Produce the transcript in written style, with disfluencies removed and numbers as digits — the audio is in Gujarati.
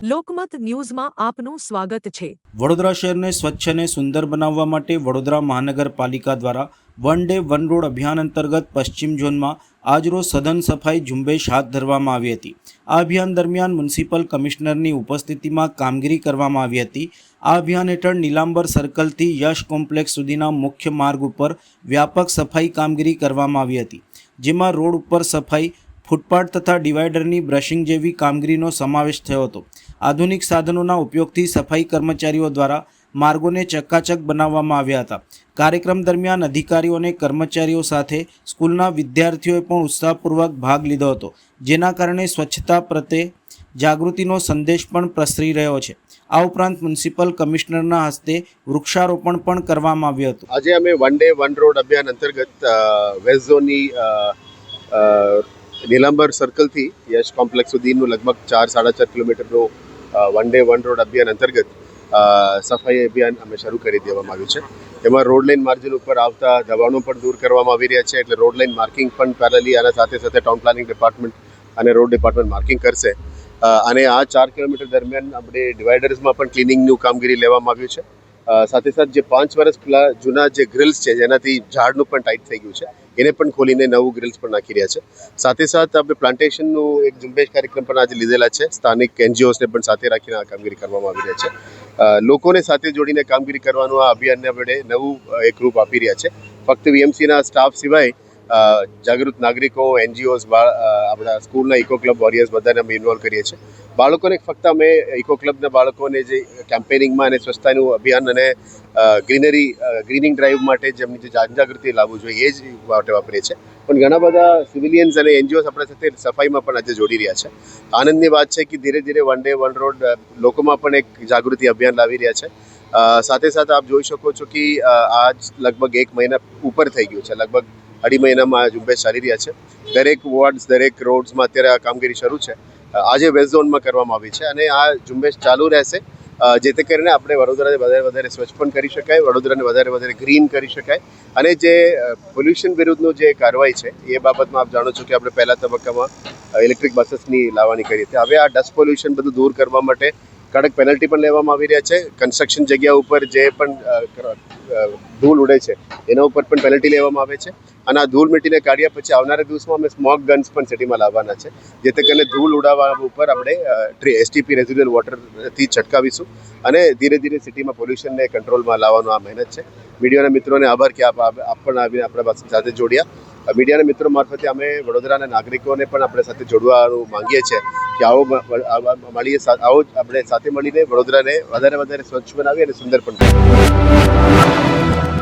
લોકમત ન્યૂઝમાં આપનું સ્વાગત છે। વડોદરા શહેરને સ્વચ્છ અને સુંદર બનાવવા માટે વડોદરા મહાનગરપાલિકા દ્વારા વન ડે વન રોડ અભિયાન અંતર્ગત પશ્ચિમ ઝોનમાં આજરોજ સઘન સફાઈ ઝુંબેશ હાથ ધરવામાં આવી હતી। આ અભિયાન દરમિયાન મ્યુનિસિપલ કમિશનરની ઉપસ્થિતિમાં કામગીરી કરવામાં આવી હતી। આ અભિયાન હેઠળ નીલાંબર સર્કલથી યશ કોમ્પ્લેક્સ સુધીના મુખ્ય માર્ગ ઉપર વ્યાપક સફાઈ કામગીરી કરવામાં આવી હતી, જેમાં રોડ ઉપર સફાઈ, ફૂટપાથ તથા ડિવાઈડરની બ્રશિંગ જેવી કામગીરીનો સમાવેશ થયો હતો। આધુનિક સાધનોના ઉપયોગથી સફાઈ કર્મચારીઓ દ્વારા માર્ગોને ચકાચક બનાવવામાં આવ્યા હતા। કાર્યક્રમ દરમિયાન અધિકારીઓ અને કર્મચારીઓ સાથે સ્કૂલના વિદ્યાર્થીઓએ પણ ઉત્સાહપૂર્વક ભાગ લીધો હતો, જેના કારણે સ્વચ્છતા પ્રત્યે જાગૃતિનો સંદેશ પણ પ્રસરી રહ્યો છે। આ ઉપરાંત મ્યુનિસિપલ કમિશનરના હસ્તે વૃક્ષારોપણ પણ કરવામાં આવ્યું હતું। આજે અમે વન ડે વન રોડ અભિયાન અંતર્ગત વેસ્ટ ઝોનની નીલાંબર સર્કલથી યશ કોમ્પ્લેક્સ સુધીનું લગભગ 4-4.5 કિલોમીટરનું વન ડે વન રોડ અભિયાન અંતર્ગત સફાઈ અભિયાન અમે શરૂ કરી દેવામાં આવ્યું છે। તેમાં રોડ લાઇન માર્જિન ઉપર આવતા દબાણો પણ દૂર કરવામાં આવી રહ્યા છે, એટલે રોડ લાઇન માર્કિંગ પણ પેરેલલી આના સાથે સાથે ટાઉન પ્લાનિંગ ડિપાર્ટમેન્ટ અને રોડ ડિપાર્ટમેન્ટ માર્કિંગ કરશે। અને આ 4 કિલોમીટર દરમિયાન આપણે ડિવાઈડર્સમાં પણ ક્લિનિંગનું કામગીરી લેવામાં આવ્યું છે। સાથે સાથે જે 5 વર્ષ જૂના જે ગ્રિલ્સ છે, જેનાથી ઝાડનું પણ ટાઈટ થઈ ગયું છે, એને પણ ખોલીને નવું ગ્રિલ્સ પણ નાખી રહ્યા છે। સાથે સાથે આપણે પ્લાન્ટેશનનું એક ઝુંબેશ કાર્યક્રમ પણ આજે લીધેલા છે। સ્થાનિક એનજીઓસને પણ સાથે રાખીને આ કામગીરી કરવામાં આવી રહ્યા છે। લોકોને સાથે જોડીને કામગીરી કરવાનું આ અભિયાનને આપણે નવું એક રૂપ આપી રહ્યા છે। ફક્ત વીએમસીના સ્ટાફ સિવાય જાગૃત નાગરિકો, એનજીઓસ, આપણા સ્કૂલના ઇકો ક્લબ વોરિયર્સ બધાને અમે ઇન્વોલ્વ કરીએ છીએ। બાળકોને ફક્ત અમે ઇકો ક્લબના બાળકોને જે કેમ્પેનિંગમાં અને સ્વચ્છતાનું અભિયાન અને ગ્રીનિંગ ડ્રાઈવ માટે જેમની જે જાગૃતિ લાવવું જોઈએ એ જ માટે વાપરીએ છીએ, પણ ઘણા બધા સિવિલિયન્સ અને એનજીઓસ આપણા સાથે સફાઈમાં પણ આજે જોડી રહ્યા છે। આનંદની વાત છે કે ધીરે ધીરે વન ડે વન રોડ લોકોમાં પણ એક જાગૃતિ અભિયાન લાવી રહ્યા છે। સાથે સાથે આપ જોઈ શકો છો કે આજ લગભગ 1 મહિના ઉપર થઈ ગયું છે, લગભગ 2.5 મહિનામાં આ ઝુંબેશ ચાલી રહ્યા છે। દરેક વોર્ડ્સ, દરેક રોડ્સમાં અત્યારે આ કામગીરી શરૂ છે। આજે વેસ્ટ ઝોનમાં કરવામાં આવી છે અને આ ઝુંબેશ ચાલુ રહેશે, જેથી કરીને આપણે વડોદરાને વધારે સ્વચ્છ પણ કરી શકાય, વડોદરાને વધારે ગ્રીન કરી શકાય। અને જે પોલ્યુશન વિરુદ્ધનું જે કાર્યવાહી છે એ બાબતમાં આપ જાણો છો કે આપણે પહેલા તબક્કામાં ઇલેક્ટ્રિક બસીસની લાવવાની કરી હતી। હવે આ ડસ્ટ પોલ્યુશન બધું દૂર કરવા માટે કડક પેનલ્ટી પણ લેવામાં આવી રહ્યા છે। કન્સ્ટ્રક્શન જગ્યા ઉપર જે પણ ધૂળ ઉડે છે એના ઉપર પણ પેનલ્ટી લેવામાં આવે છે। અને આ ધૂળ મીટીને કાઢ્યા પછી આવનારા દિવસમાં અમે સ્મોક ગન્સ પણ સિટીમાં લાવવાના છે, જેથી કરીને ધૂળ ઉડાવવા ઉપર આપણે એસટીપી રેઝિડ્યુઅલ વોટરથી છટકાવીશું અને ધીરે ધીરે સિટીમાં પોલ્યુશનને કંટ્રોલમાં લાવવાનો આ મહેનત છે। મીડિયાના મિત્રોને આભાર કે આપ પણ આવીને આપણા સાથે જોડ્યા। મીડિયાના મિત્રો મારફતે અમે વડોદરાના નાગરિકોને પણ આપણે સાથે જોડવાનું માંગીએ છીએ કે આવો આપણે સાથે મળીને વડોદરાને વધારે સ્વચ્છ બનાવીએ અને સુંદર પણ બનાવીએ।